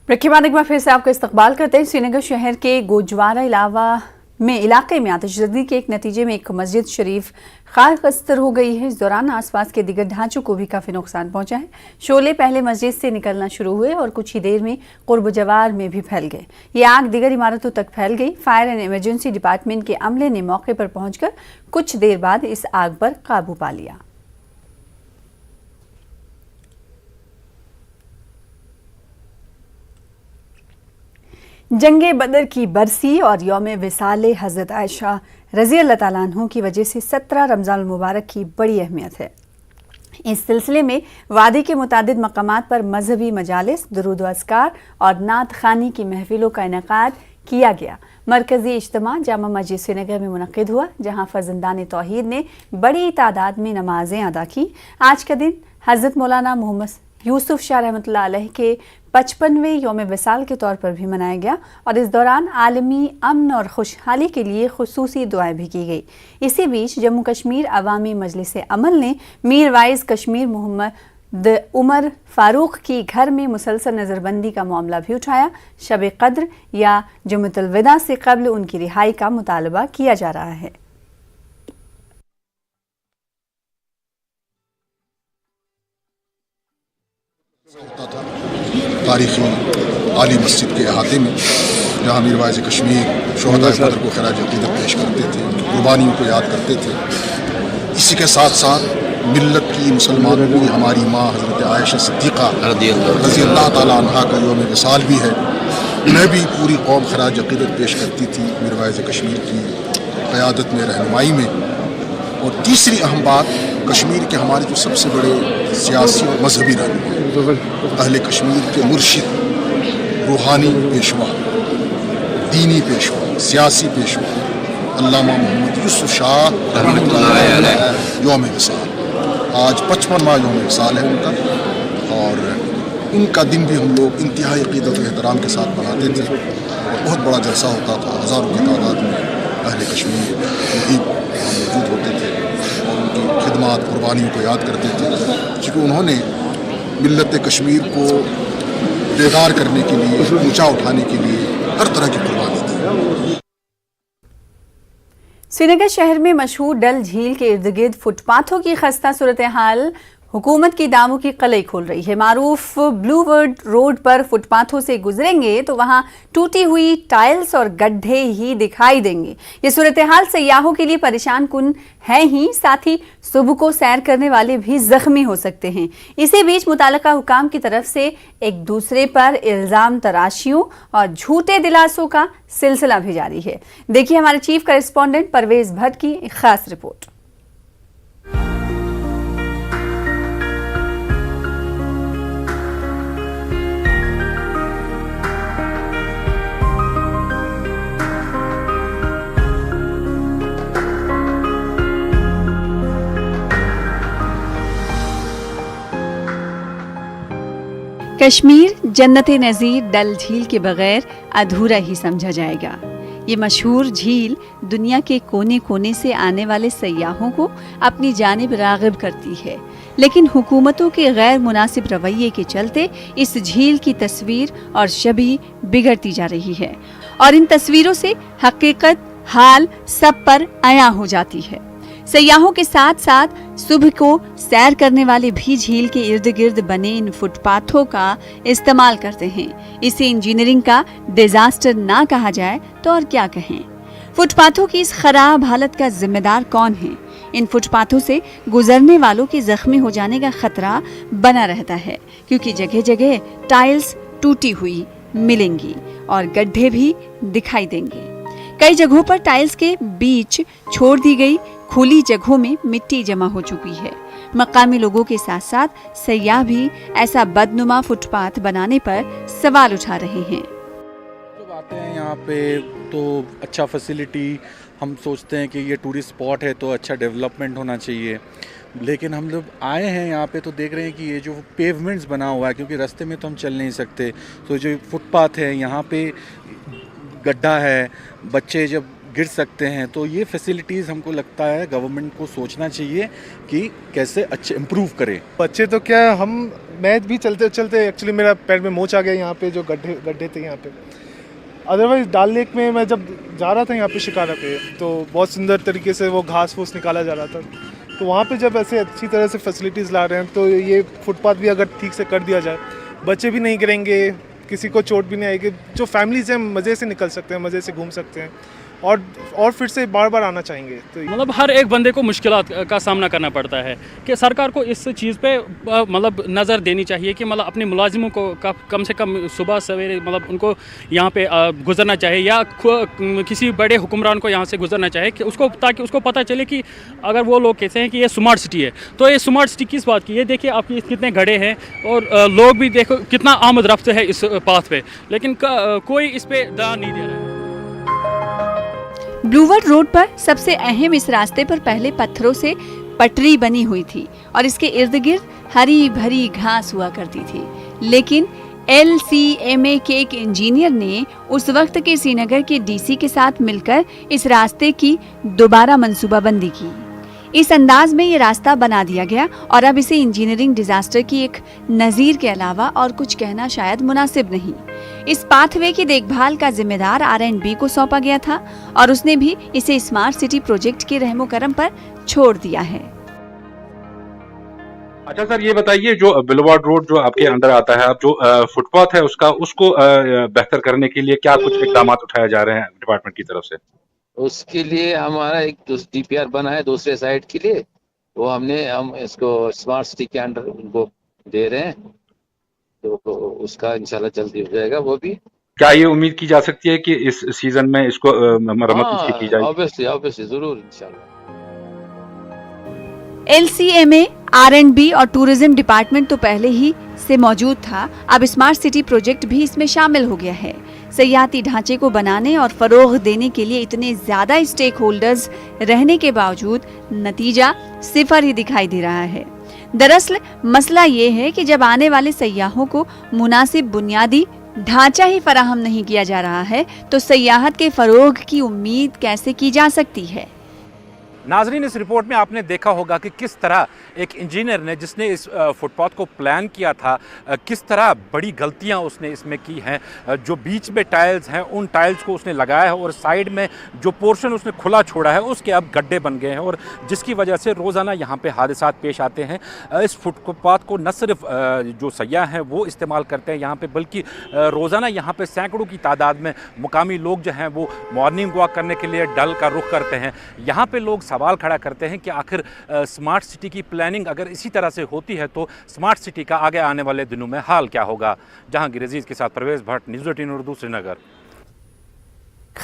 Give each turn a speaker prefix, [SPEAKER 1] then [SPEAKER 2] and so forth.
[SPEAKER 1] Break के बाद एक बार फिर से आपका इस्तकबाल करते हैं। श्रीनगर शहर के गोजवारा इलाके में आतिशबाजी के एक नतीजे में एक मस्जिद शरीफ खाक-अस्तर हो गई है। इस दौरान आसपास के दीगर ढांचों को भी काफ़ी नुकसान पहुंचा है। शोले पहले मस्जिद से निकलना शुरू हुए और कुछ ही देर में कुर्ब जवार में भी फैल गए। ये आग दीगर इमारतों तक फैल गई। फायर एंड इमरजेंसी डिपार्टमेंट के अमले ने मौके पर पहुंचकर कुछ देर बाद इस आग पर काबू पा लिया। जंगे बदर की बरसी और यौम विसाले हज़रत आयशा रज़ी अल्लाह तआला अन्हु की वजह से 17 रमज़ान मुबारक की बड़ी अहमियत है। इस सिलसिले में वादी के मुतादिद मकामात पर मजहबी मजालिस, दुरूद व अस्कार और नात खानी की महफिलों का इनेकाद किया गया। मरकजी इज्तिमा जामा मस्जिद श्रीनगर में मुनक्किद हुआ, जहाँ फर्जंदान तौहीद ने बड़ी तादाद में नमाजें अदा की। आज का दिन हज़रत मौलाना मोहम्मद यूसुफ शाह रहमतुल्लाह अलैह के 55वें यौम विसाल के तौर पर भी मनाया गया और इस दौरान आलमी अमन और खुशहाली के लिए खुसूसी दुआएं भी की गई। इसी बीच जम्मू कश्मीर अवामी मजलिस अमल ने मीर वाइज कश्मीर मोहम्मद उमर फारूक की घर में मुसलसल नज़रबंदी का मामला भी उठाया। शब कद्र या जुम्मतुल विदा से कबल उनकी रिहाई का मुतालबा किया जा रहा है।
[SPEAKER 2] होता था तारीखी आली मस्जिद के अहाते में, जहाँ मीर वाइज़ कश्मीर शोहदा बदर को खराज अक़ीदत पेश करते थे, कुर्बानियों को याद करते थे। इसी के साथ साथ मिल्लत की मुसलमानों की हमारी माँ हज़रत आयशा सिद्दीक़ा रज़ी अल्लाह तआला अन्हा का यौम विसाल भी है। उन्हें भी पूरी कौम खराज अक़ीदत पेश करती थी मिर वाइज़ कश्मीर की क़यादत में, रहनुमाई में। और तीसरी अहम बात, कश्मीर के हमारे जो सबसे बड़े सियासी और मजहबी रहनुमा, अहले कश्मीर के मुर्शिद, रूहानी पेशवा, दीनी पेशवा, सियासी पेशवा अल्लामा मोहम्मद यूसुफ शाह यौम विसाल, आज 55वां यौम विसाल है उनका। और उनका दिन भी हम लोग इंतहाई अक़ीदत और एहतराम के साथ मनाते थे और बहुत बड़ा जलसा होता था। हज़ारों की तादाद में अहले कश्मीर मुहिब मौजूद होते थे और उनकी खिदमत कुर्बानियों को याद करते थे, क्योंकि उन्होंने मिल्लत कश्मीर को बेदार करने के लिए, ऊंचा उठाने के लिए हर तरह की कुर्बानी दी।
[SPEAKER 1] श्रीनगर शहर में मशहूर डल झील के इर्द गिर्द फुटपाथों की खस्ता सूरत हाल हुकूमत की दामों की कलई खोल रही है। मारूफ ब्लूवर्ड रोड पर फुटपाथों से गुजरेंगे तो वहां टूटी हुई टाइल्स और गड्ढे ही दिखाई देंगे। ये सूरत हाल सयाहों के लिए परेशान कुन है ही, साथ ही सुबह को सैर करने वाले भी जख्मी हो सकते हैं। इसी बीच मुताल्लिका हुकाम की तरफ से एक दूसरे पर इल्ज़ाम तराशियों और झूठे दिलासों का सिलसिला भी जारी है। देखिए हमारे चीफ करेस्पॉन्डेंट परवेज भट्ट की एक खास रिपोर्ट। कश्मीर जन्नत नज़ीर डल झील के बगैर अधूरा ही समझा जाएगा। ये मशहूर झील दुनिया के कोने कोने से आने वाले सयाहों को अपनी जानिब राग़िब करती है, लेकिन हुकूमतों के गैर मुनासिब रवैये के चलते इस झील की तस्वीर और छवि बिगड़ती जा रही है और इन तस्वीरों से हकीकत हाल सब पर आया हो जाती है। सयाहों के साथ साथ सुबह को सैर करने वाले भी झील के इर्द गिर्द बने इन फुटपाथों का इस्तेमाल करते हैं। इसे इंजीनियरिंग का डिजास्टर ना कहा जाए तो और क्या कहें। फुटपाथों की इस खराब हालत का जिम्मेदार कौन है? इन फुटपाथों से गुजरने वालों के जख्मी हो जाने का खतरा बना रहता है, क्योंकि जगह जगह टाइल्स टूटी हुई मिलेंगी और गड्ढे भी दिखाई देंगे। कई जगहों पर टाइल्स के बीच छोड़ दी गई खुली जगहों में मिट्टी जमा हो चुकी है। मकामी लोगों के साथ साथ सयाह भी ऐसा बदनुमा फुटपाथ बनाने पर सवाल उठा रहे हैं।
[SPEAKER 3] जब आते हैं यहाँ पे तो अच्छा फैसिलिटी, हम सोचते हैं कि ये टूरिस्ट स्पॉट है तो अच्छा डेवलपमेंट होना चाहिए, लेकिन हम लोग आए हैं यहाँ पे तो देख रहे हैं कि ये जो पेवमेंट्स बना हुआ है, क्योंकि रास्ते में तो हम चल नहीं सकते, तो जो फुटपाथ है यहाँ पे गड्ढा है, बच्चे जब गिर सकते हैं। तो ये फैसिलिटीज़ हमको लगता है गवर्नमेंट को सोचना चाहिए कि कैसे अच्छे इम्प्रूव करें।
[SPEAKER 4] बच्चे तो क्या, मैं भी चलते चलते एक्चुअली मेरा पैर में मोच आ गया यहाँ पे, जो गड्ढे थे यहाँ पे। अदरवाइज़ डल लेक में मैं जब जा रहा था यहाँ पे शिकारा पे, तो बहुत सुंदर तरीके से वो घास फूस निकाला जा रहा था। तो वहाँ पे जब ऐसे अच्छी तरह से फैसिलिटीज़ ला रहे हैं, तो ये फुटपाथ भी अगर ठीक से कर दिया जाए, बच्चे भी नहीं गिरेंगे, किसी को चोट भी नहीं आएगी, जो फैमिलीज हैं मज़े से निकल सकते हैं, मज़े से घूम सकते हैं और फिर से बार बार आना चाहेंगे। तो
[SPEAKER 5] मतलब हर एक बंदे को मुश्किलात का सामना करना पड़ता है कि सरकार को इस चीज़ पे मतलब नज़र देनी चाहिए कि मतलब अपने मुलाजिमों को कम से कम सुबह सवेरे मतलब उनको यहाँ पे गुजरना चाहिए, या किसी बड़े हुक्मरान को यहाँ से गुजरना चाहिए कि उसको, ताकि उसको पता चले कि अगर वो लोग कहते हैं कि ये स्मार्ट सिटी है, तो ये स्मार्ट सिटी किस बात की। ये देखिए आपकी कितने गड्ढे हैं और लोग भी देखो कितना आमद रफ्त है इस पाथ पे, लेकिन कोई इस पर ध्यान नहीं दे रहा है।
[SPEAKER 1] ब्लूवर्ड रोड पर सबसे अहम इस रास्ते पर पहले पत्थरों से पटरी बनी हुई थी और इसके इर्द गिर्द हरी भरी घास हुआ करती थी। लेकिन LCMA के एक इंजीनियर ने उस वक्त के श्रीनगर के DC के साथ मिलकर इस रास्ते की दोबारा मंसूबाबंदी की। इस अंदाज में ये रास्ता बना दिया गया और अब इसे इंजीनियरिंग डिजास्टर की एक नज़ीर के अलावा और कुछ कहना शायद मुनासिब नहीं। इस पाथवे की देखभाल का जिम्मेदार R&B को सौंपा गया था और उसने भी इसे स्मार्ट सिटी प्रोजेक्ट के रहमो करम पर छोड़ दिया है।
[SPEAKER 6] अच्छा सर, ये बताइए जो बुलेवार्ड रोड जो आपके अंदर आता है, अब जो फुटपाथ है उसको बेहतर करने के लिए क्या कुछ इकदाम उठाए जा रहे हैं डिपार्टमेंट की तरफ से?
[SPEAKER 7] उसके लिए हमारा एक DPR बना है दूसरे साइड के लिए, वो हम इसको स्मार्ट सिटी के अंडर उनको दे रहे हैं, तो उसका इंशाल्लाह जल्दी हो जाएगा। वो भी
[SPEAKER 6] क्या ये उम्मीद की जा सकती है कि इस सीजन में इसको मरम्मत की जाएगी?
[SPEAKER 7] ऑब्वियसली जरूर इंशाल्लाह।
[SPEAKER 1] LCMA, R&B और टूरिज्म डिपार्टमेंट तो पहले ही से मौजूद था, अब स्मार्ट सिटी प्रोजेक्ट भी इसमें शामिल हो गया है। सयाहती ढांचे को बनाने और फरोग देने के लिए इतने ज्यादा स्टेक होल्डर्स रहने के बावजूद नतीजा सिफर ही दिखाई दे रहा है। दरअसल मसला ये है कि जब आने वाले सयाहों को मुनासिब बुनियादी ढांचा ही फराहम नहीं किया जा रहा है, तो सयाहत के फरोग की उम्मीद कैसे की जा सकती है।
[SPEAKER 8] नाजरीन, इस रिपोर्ट में आपने देखा होगा कि किस तरह एक इंजीनियर ने, जिसने इस फुटपाथ को प्लान किया था, किस तरह बड़ी गलतियां उसने इसमें की हैं। जो बीच में टाइल्स हैं उन टाइल्स को उसने लगाया है और साइड में जो पोर्शन उसने खुला छोड़ा है उसके अब गड्ढे बन गए हैं, और जिसकी वजह से रोज़ाना यहाँ पे हादसात पेश आते हैं। इस फुटपाथ को न सिर्फ जो सयाह हैं वो इस्तेमाल करते हैं यहाँ पर, बल्कि रोज़ाना यहाँ पर सैकड़ों की तादाद में मुकामी लोग जो हैं वो मॉर्निंग वॉक करने के लिए डल का रुख करते हैं। यहाँ पर लोग सवाल खड़ा करते हैं कि आखिर स्मार्ट सिटी की प्लानिंग अगर इसी तरह से होती है तो स्मार्ट सिटी का आगे आने वाले दिनों में हाल क्या होगा। जहांगीर अजीज के साथ परवेज भट्ट, न्यूज़ 18 उर्दू, श्रीनगर।